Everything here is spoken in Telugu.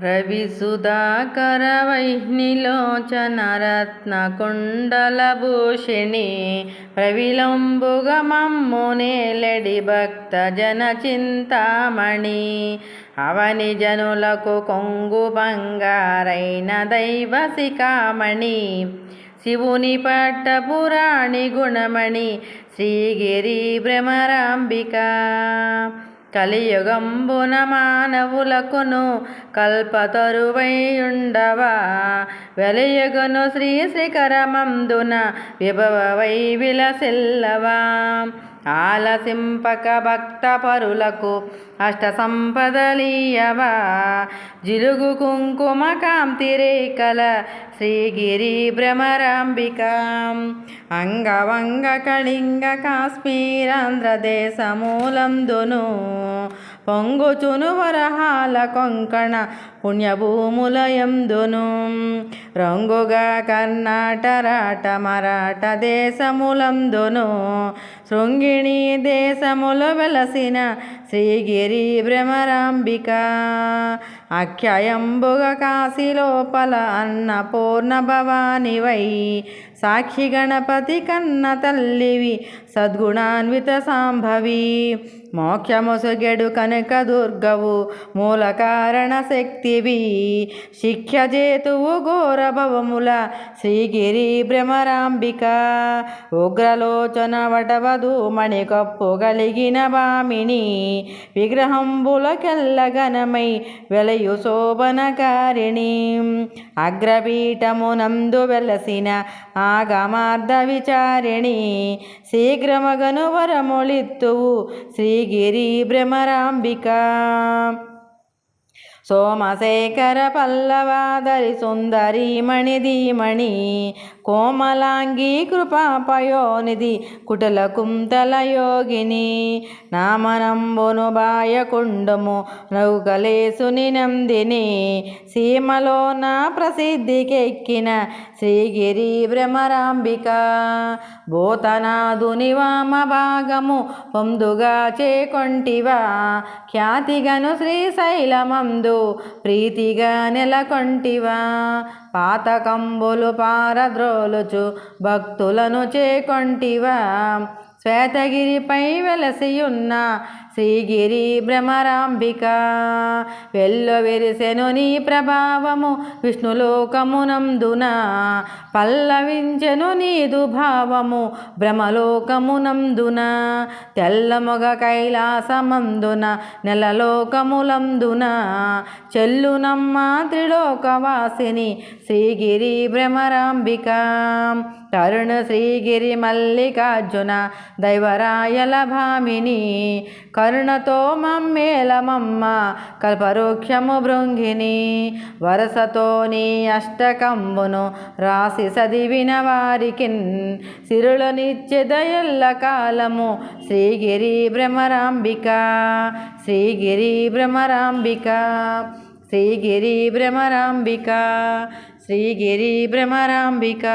రవిసుధాకర వైష్ణిలోచనరత్నకుండలభూషిణి ప్రవిలంబుగమమ్మునేలెడి భక్త జన చింతామణి అవని జనులకు కొంగు బంగారైన దైవ శిఖామణి శివుని పట్టపురాణి గుణమణి శ్రీగిరి భ్రమరాంబిక కలియుగంబున మానవులకును కల్పతరువైయుండవా వెలయుగను శ్రీశిఖరమందున విభవవై విలసిల్లవా ఆలసింపక భక్త పరులకు అష్ట సంపదలీయవా జిలుగు కుంకుమ కాంతి రేఖల శ్రీగిరి భ్రమరాంబిక అంగవంగ కళింగ కాశ్మీరాంధ్రదేశమూలందును పొంగుచును వరహాల కొంకణ పుణ్యభూములయందును రంగుగా కర్ణాటరాట మరాఠ దేశములందును శృంగిణి దేశములు వెలసిన శ్రీగిరి భ్రమరాంబిక అఖ్యయంబుగ కాశీలోపల అన్నపూర్ణ భవానివై సాక్షి గణపతి కన్న తల్లివి సద్గుణాన్విత సాంభవి మోక్షముసుగెడు కనక దుర్గవు మూల కారణ శక్తివి శిఖ్యజేతువు ఘోర భవముల శ్రీగిరి భ్రమరాంబిక ఉగ్రలోచన వటవధు మణికప్పు కలిగిన భామిని విగ్రహంబులకెల్ల ఘనమై వెలయు శోభనకారిణి అగ్రపీఠమునందు వెలసిన ఆగమార్ధ విచారిణి శీఘ్రమగను వరములిత్తువు శ్రీగిరి భ్రమరాంబిక సోమశేఖర పల్లవాదరి సుందరి మణిధీమణి కోమలాంగి కృపాపయోనిధి కుటల కుంతల యోగిని నామనంబును బాయకుండము నౌకలేసుని నందిని సీమలో నా ప్రసిద్ధికెక్కిన శ్రీగిరి భ్రమరాంబిక భూతనాదుని వామ భాగము పొందుగా చేకొంటివా ఖ్యాతిగను శ్రీశైలమందు ప్రీతిగా నెలకొంటివా పాతకంబులు పారద్రోలుచు భక్తులను చేకొంటివా శ్వేతగిరిపై వెలసియున్న శ్రీగిరి భ్రమరాంబిక వెల్లు విరిసెను నీ ప్రభావము విష్ణులోకమునందున పల్లవించెను నీదు భావము భ్రమలోకమునందున తెల్లమొగ కైలాసమందున నెలలోకములందున చెల్లునమ్మ త్రిలోకవాసిని శ్రీగిరి భ్రమరాంబిక తరుణ శ్రీగిరి మల్లికార్జున దైవరాయల భామిని కరుణతో మమ్మేలమమ్మ కల్పవృక్షము భృంగిని వరసతో నీ అష్టకంబును రాసి చదివిన వారికిన్ సిరులనిచ్చెదయల్ల కాలము శ్రీగిరి భ్రమరాంబిక శ్రీగిరి భ్రమరాంబిక శ్రీగిరి భ్రమరాంబిక శ్రీగిరి భ్రమరాంబిక